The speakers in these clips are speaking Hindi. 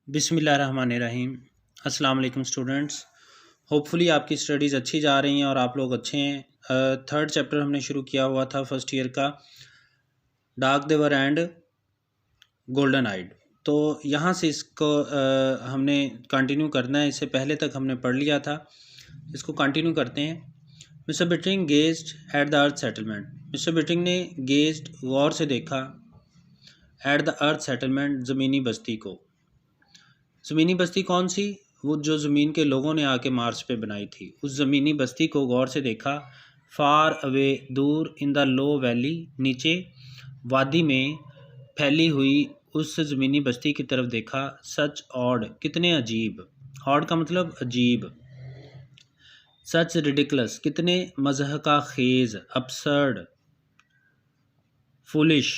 बिस्मिल्लाहिर्रहमानिर्रहीम। अस्सलाम वालेकुम स्टूडेंट्स। होपफुली आपकी स्टडीज़ अच्छी जा रही हैं और आप लोग अच्छे हैं। थर्ड चैप्टर हमने शुरू किया हुआ था फर्स्ट ईयर का, डार्क देवर एंड गोल्डन आइड। तो यहाँ से इसको हमने कंटिन्यू करना है। इससे पहले तक हमने पढ़ लिया था, इसको कंटिन्यू करते हैं। Mister beating gazed at the earth settlement. Mister beating ने गेज्ड गौर से देखा, एट द अर्थ सेटलमेंट ज़मीनी बस्ती को। ज़मीनी बस्ती कौन सी? वो जो ज़मीन के लोगों ने आके मार्स पे बनाई थी, उस ज़मीनी बस्ती को गौर से देखा। फार अवे दूर, इन द लो वैली, नीचे वादी में फैली हुई उस ज़मीनी बस्ती की तरफ देखा। सच ऑड, कितने अजीब। ऑड का मतलब अजीब। सच रिडिकुलस, कितने मज़हका खेज़। Absurd, foolish.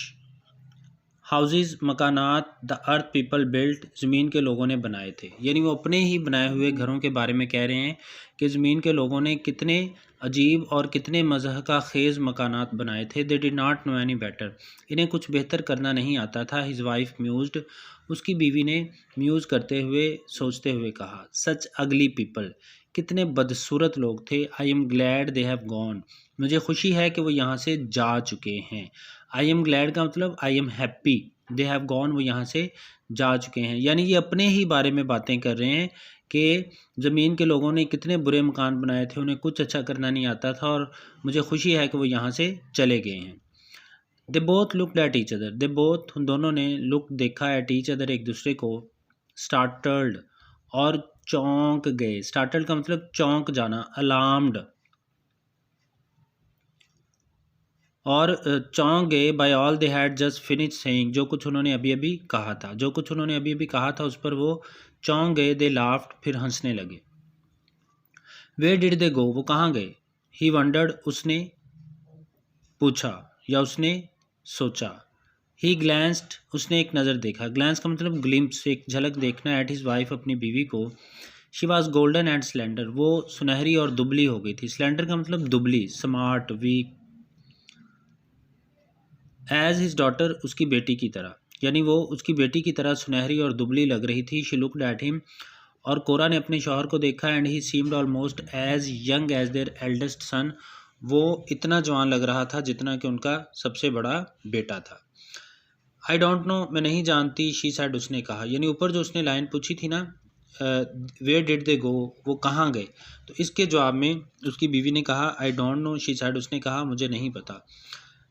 हाउसेस, मकानात, द अर्थ पीपल बिल्ट, ज़मीन के लोगों ने बनाए थे। यानी वो अपने ही बनाए हुए घरों के बारे में कह रहे हैं कि ज़मीन के लोगों ने कितने अजीब और कितने मज़हका खेज़ मकानात बनाए थे। They did not know any better, इन्हें कुछ बेहतर करना नहीं आता था। हिज वाइफ म्यूज्ड, उसकी बीवी ने म्यूज़ करते हुए, सोचते हुए कहा। सच अगली पीपल, कितने बदसूरत लोग थे। I am glad they have gone, मुझे खुशी है कि वो यहाँ से जा चुके हैं। आई एम ग्लैड का मतलब I am happy, they have gone, वो यहाँ से जा चुके हैं। यानी ये अपने ही बारे में बातें कर रहे हैं कि ज़मीन के लोगों ने कितने बुरे मकान बनाए थे, उन्हें कुछ अच्छा करना नहीं आता था और मुझे खुशी है कि वो यहाँ से चले गए हैं। They both looked at each other, they both, उन दोनों ने, लुक देखा, एट ईच अदर, एक दूसरे को, स्टार्टल्ड, और चौंक गए। स्टार्टल्ड का मतलब चौंक जाना, अलार्म्ड, और चौंक गए। By all they had just finish saying, जो कुछ उन्होंने अभी अभी कहा था, जो कुछ उन्होंने अभी अभी कहा था उस पर वो चौंक गए। दे लाफ्ड, फिर हंसने लगे। वेयर डिड दे गो, वो कहाँ गए। ही वंडर्ड, उसने पूछा या उसने सोचा। ही ग्लैंस्ड, उसने एक नज़र देखा। ग्लैंस का मतलब ग्लिम्प्स, एक झलक देखना। एट हिज वाइफ, अपनी बीवी को। She was golden and slender, वो सुनहरी और दुबली हो गई थी। स्लेंडर का मतलब दुबली, smart, weak. As his daughter, उसकी बेटी की तरह, यानी वो उसकी बेटी की तरह सुनहरी और दुबली लग रही थी। शी लुक्ड एट हिम, और कोरा ने अपने शौहर को देखा। And he seemed almost as young as their eldest son, वो इतना जवान लग रहा था जितना कि उनका सबसे बड़ा बेटा था। आई डोंट नो, मैं नहीं जानती। शी सैड, उसने कहा। यानी ऊपर जो उसने लाइन पूछी थी ना, वेयर डिड दे गो, वो कहाँ गए, तो इसके जवाब में उसकी बीवी ने कहा I don't know. She said, उसने कहा मुझे नहीं पता।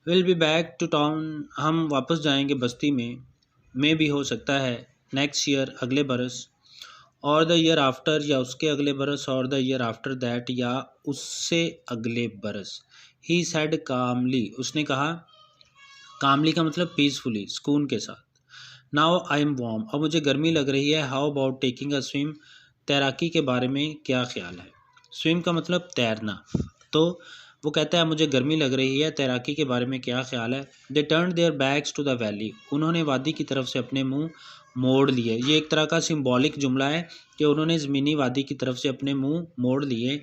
Will be back to town, हम वापस जाएंगे बस्ती में भी हो सकता है। नेक्स्ट ईयर, अगले बरस। और द ईयर आफ्टर, या उसके अगले बरस। और द ईयर आफ्टर दैट, या उससे अगले बरस। ही सैड कामली, उसने कहा। कामली का मतलब पीसफुली, सुकून के साथ। नाउ आई एम वार्म, अब मुझे गर्मी लग रही है। How about taking a swim, तैराकी के बारे में क्या ख्याल है। स्विम का मतलब तैरना, तो वो कहता है मुझे गर्मी लग रही है, तैराकी के बारे में क्या ख्याल है। They turn their backs to the valley, उन्होंने वादी की तरफ से अपने मुंह मोड़ लिए। ये एक तरह का सिंबॉलिक जुमला है कि उन्होंने ज़मीनी वादी की तरफ से अपने मुंह मोड़ लिए।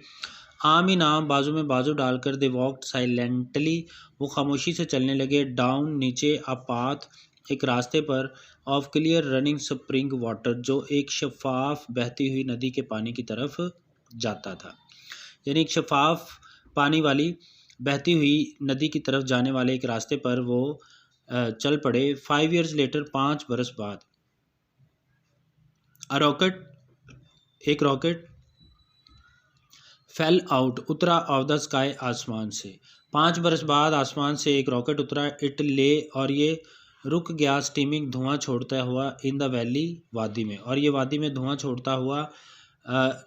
आम ही नाम, बाजू में बाजू डालकर। दे वॉक्ड साइलेंटली, वो खामोशी से चलने लगे। डाउन, नीचे। अ पाथ, एक रास्ते पर। Of clear running spring water, जो एक शफाफ बहती हुई नदी के पानी की तरफ जाता था। यानी एक शफाफ पानी वाली बहती हुई नदी की तरफ जाने वाले एक रास्ते पर वो चल पड़े। 5 years लेटर, 5 बरस बाद। अ रॉकेट, एक रॉकेट। फेल आउट, उतरा। ऑफ द स्काई, आसमान से। 5 बरस बाद आसमान से एक रॉकेट उतरा। इट ले, और ये रुक गया। स्टीमिंग, धुआं छोड़ता हुआ। इन द वैली, वादी में, और ये वादी में धुआं छोड़ता हुआ।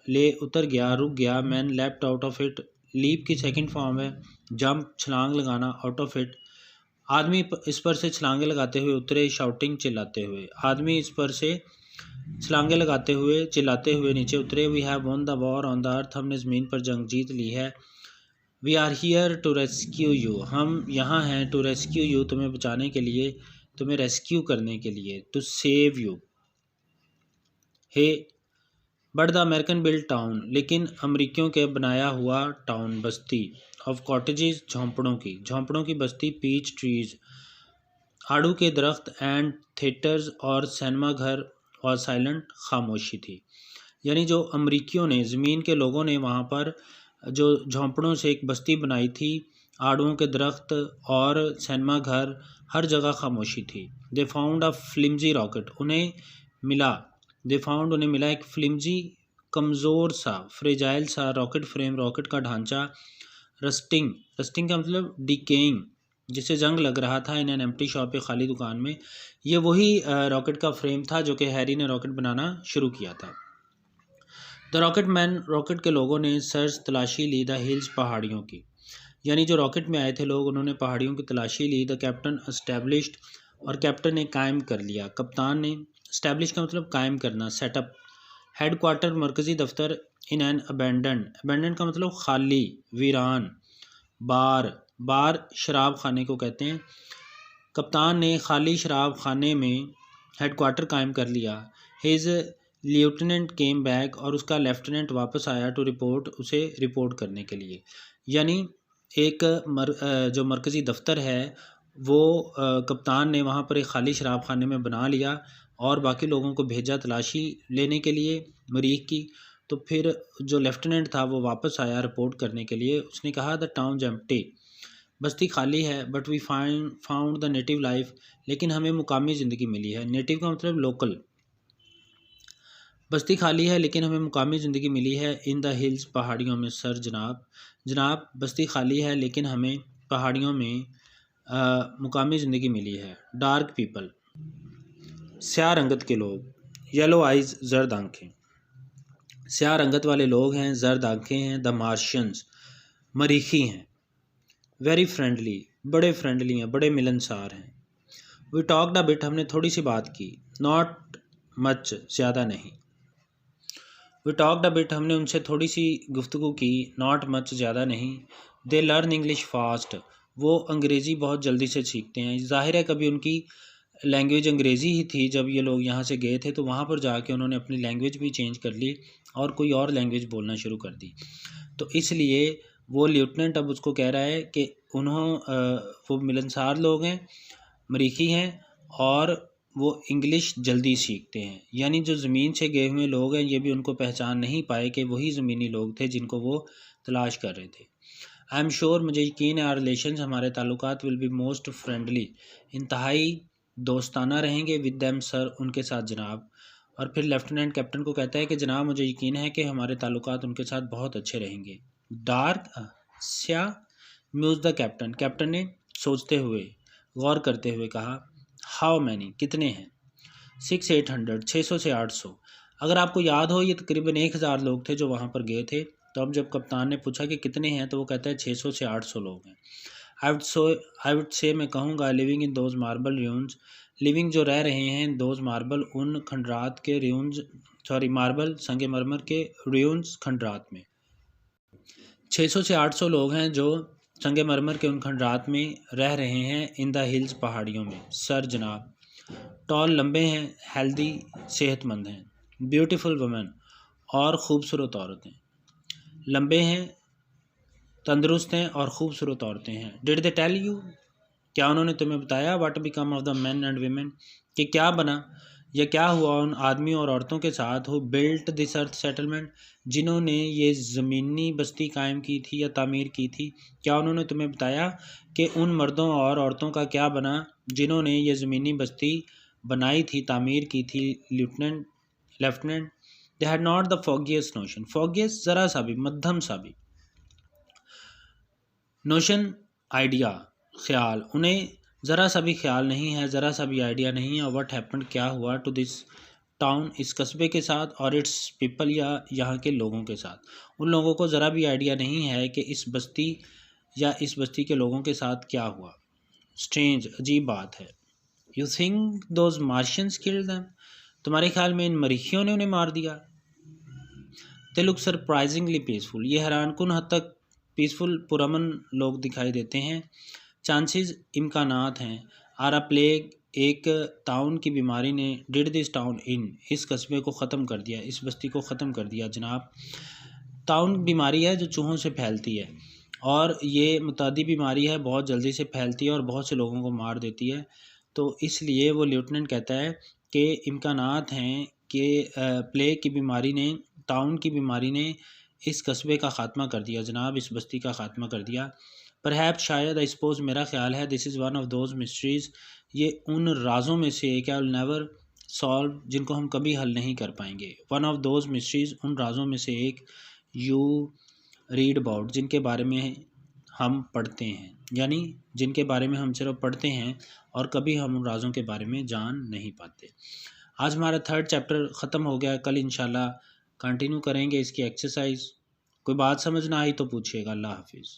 ले, उतर गया, रुक गया। Man left out of it, leap की सेकंड फॉर्म है। जंप, छलांग लगाना। आउट ऑफ इट, आदमी इस पर से छलांगे लगाते हुए उतरे। शाउटिंग, चिल्लाते हुए, आदमी इस पर से छलांगे लगाते हुए, चिल्लाते हुए नीचे उतरे। We have won the war on the earth, हमने ज़मीन पर जंग जीत ली है। We are here to rescue you, हम यहाँ हैं। टू रेस्क्यू यू, तुम्हें बचाने के लिए, तुम्हें रेस्क्यू करने के लिए। To save you. Hey, but the American build town, लेकिन अमरीकियों के बनाया हुआ टाउन, बस्ती। ऑफ कॉटेजेस, झोंपड़ों की बस्ती। पीच ट्रीज, आड़ू के दरख्त। एंड थिएटर्स, और सिनेमा घर। और साइलेंट, खामोशी थी। यानी जो अमरीकियों ने, ज़मीन के लोगों ने वहाँ पर जो झोंपड़ों से एक बस्ती बनाई थी, आड़ुओं के दरख्त और सिनेमा घर, हर जगह खामोशी थी। They found a flimsy rocket, उन्हें मिला एक फ्लिमजी, कमज़ोर सा, फ्रेजाइल सा रॉकेट फ्रेम, रॉकेट का ढांचा, रस्टिंग का मतलब डिकेइंग, जिसे जंग लग रहा था, इन एन एम्प्टी शॉप, एक खाली दुकान में। ये वही रॉकेट का फ्रेम था जो कि हैरी ने रॉकेट बनाना शुरू किया था। द रॉकेट मैन, रॉकेट के लोगों ने सर्च, तलाशी ली, द हिल्स, पहाड़ियों की। यानी जो रॉकेट में आए थे लोग, उन्होंने पहाड़ियों की तलाशी ली। द कैप्टन एस्टैब्लिश्ड, और कैप्टन ने कायम कर लिया, कप्तान ने। एस्टैब्लिश का मतलब कायम करना, सेटअप। हेड क्वार्टर, मरकज़ी दफ्तर, इन एन अबेंडेंड का मतलब खाली, वीरान। बार शराब खाने को कहते हैं। कप्तान ने खाली शराब खाने में हेडक्वार्टर कायम कर लिया। हिज लेफ्टिनेंट केम बैक, और उसका लेफ्टिनेंट वापस आया, टू रिपोर्ट, उसे रिपोर्ट करने के लिए। यानी एक जो मरकज़ी दफ्तर है वो कप्तान ने वहाँ पर एक खाली शराब खाने में बना लिया और बाकी लोगों को भेजा तलाशी लेने के लिए मरीख की। तो फिर जो लेफ्टिनेंट था वो वापस आया रिपोर्ट करने के लिए। उसने कहा द टाउन एम्प्टी, बस्ती खाली है, but we found the native life, लेकिन हमें मुकामी ज़िंदगी मिली है। नेटिव का मतलब लोकल। बस्ती खाली है लेकिन हमें मुकामी ज़िंदगी मिली है, इन द हिल्स, पहाड़ियों में। सर, जनाब बस्ती खाली है लेकिन हमें पहाड़ियों में मुकामी ज़िंदगी मिली है। डार्क पीपल, स्याह रंगत के लोग। येलो आइज़, जर्द आँखें। स्याह रंगत वाले लोग हैं, जर्द आँखें हैं। द मार्शियंस, मरीखी हैं। वेरी फ्रेंडली, बड़े फ्रेंडली हैं, बड़े मिलनसार हैं। वी टॉक्ड अ बिट, हमने थोड़ी सी बात की। नॉट मच, ज़्यादा नहीं। वी टॉक्ड अ बिट, हमने उनसे थोड़ी सी गुफ्तगू की। नॉट मच, ज़्यादा नहीं। दे लर्न इंग्लिश फास्ट, वो अंग्रेज़ी बहुत जल्दी से सीखते हैं। ज़ाहिर है कभी उनकी लैंग्वेज अंग्रेज़ी ही थी जब ये लोग यहाँ से गए थे, तो वहाँ पर जाके उन्होंने अपनी लैंग्वेज भी चेंज कर ली और कोई और लैंग्वेज बोलना शुरू कर दी। तो इसलिए वो लेफ्टिनेंट अब उसको कह रहा है कि वो मिलनसार लोग हैं, मरीखी हैं और वो इंग्लिश जल्दी सीखते हैं। यानी जो ज़मीन से गए हुए लोग हैं ये भी उनको पहचान नहीं पाए कि वही ज़मीनी लोग थे जिनको वो तलाश कर रहे थे। आई एम श्योर, मुझे यकीन है, आर रिलेशंस, हमारे ताल्लुकात, विल बी मोस्ट फ्रेंडली, इंतहाई दोस्ताना रहेंगे, विद दैम सर, उनके साथ जनाब। और फिर लेफ्टिनेंट कैप्टन को कहता है कि जनाब मुझे यकीन है कि हमारे ताल्लुकात उनके साथ बहुत अच्छे रहेंगे। डार्क, स्याह, म्यूज़ द कैप्टन, कैप्टन ने सोचते हुए, गौर करते हुए कहा। हाउ मैनी, कितने हैं? 600-800, 600 से 800। अगर आपको याद हो ये तकरीबन 1000 लोग थे जो वहाँ पर गए थे। तो अब जब कप्तान ने पूछा कि कितने हैं तो वो कहता है 600 से 800 लोग हैं। आई वुड से, मैं कहूँगा, living in those marble ruins, living जो रह रहे हैं, दोज मार्बल, उन खंडरात के र्यून्स, मार्बल संगमरमर के र्यून्स, खंडरात में। 600 से 800 लोग हैं जो संगमरमर के उन खंडरात में रह रहे हैं, इन द हिल्स, पहाड़ियों में। सर, जनाब। टॉल, लंबे हैं। हेल्दी, सेहतमंद हैं। ब्यूटीफुल वुमेन, और ख़ूबसूरत औरतें। लंबे हैं, तंदुरुस्त हैं और ख़ूबसूरत औरतें हैं। डिड दे टेल यू, क्या उन्होंने तुम्हें बताया? What become of the man and women, कि क्या बना या क्या हुआ उन आदमी और औरतों के साथ, who built this earth settlement, जिन्होंने ये ज़मीनी बस्ती कायम की थी या तामीर की थी। क्या उन्होंने तुम्हें बताया कि उन मर्दों और औरतों का क्या बना जिन्होंने ये ज़मीनी बस्ती बनाई थी, तामीर की थी? Lieutenant, they had not the foggiest notion, foggiest ज़रा सा भी, मध्यम सा भी, नोशन आइडिया, ख्याल, उन्हें ज़रा सा भी ख्याल नहीं है, ज़रा सा भी आइडिया नहीं है। और व्हाट हैपेंड, क्या हुआ, टू दिस टाउन, इस कस्बे के साथ, और इट्स पीपल, या यहाँ के लोगों के साथ। उन लोगों को ज़रा भी आइडिया नहीं है कि इस बस्ती या इस बस्ती के लोगों के साथ क्या हुआ। स्ट्रेंज, अजीब बात है। You think those Martians killed them, तुम्हारे ख्याल में इन मरीखियों ने उन्हें मार दिया? दे लुक सरप्राइजिंगली पीसफुल, ये हैरानकुन हद तक पीसफुल, पुरअमन लोग दिखाई देते हैं। चांसेस, इम्कानात हैं। आर अ प्लेग, एक ताउन की बीमारी ने, डिड दिस टाउन इन, इस कस्बे को ख़त्म कर दिया, इस बस्ती को ख़त्म कर दिया। जनाब, ताउन बीमारी है जो चूहों से फैलती है और ये मुतादी बीमारी है, बहुत जल्दी से फैलती है और बहुत से लोगों को मार देती है। तो इसलिए वो लेफ्टिनेंट कहता है कि इम्कानात हैं कि प्लेग की बीमारी ने, ताउन की बीमारी ने इस कस्बे का ख़ात्मा कर दिया जनाब, इस बस्ती का ख़ात्मा कर दिया। परहैप्स, शायद, आई सपोज़, मेरा ख्याल है, this is one of those mysteries, ये उन राज़ों में से एक है, विल नेवर सॉल्व, जिनको हम कभी हल नहीं कर पाएंगे। वन ऑफ दोज मिस्ट्रीज़, उन राज़ों में से एक, यू रीड अबाउट, जिनके बारे में हम पढ़ते हैं, यानी जिनके बारे में हम सिर्फ पढ़ते हैं और कभी हम उन राज़ों के बारे में जान नहीं पाते। आज हमारा 3rd चैप्टर ख़त्म हो गया। कल इंशाल्लाह कंटिन्यू करेंगे इसकी एक्सरसाइज। कोई बात समझ ना आई तो पूछिएगा। अल्लाह हाफिज़।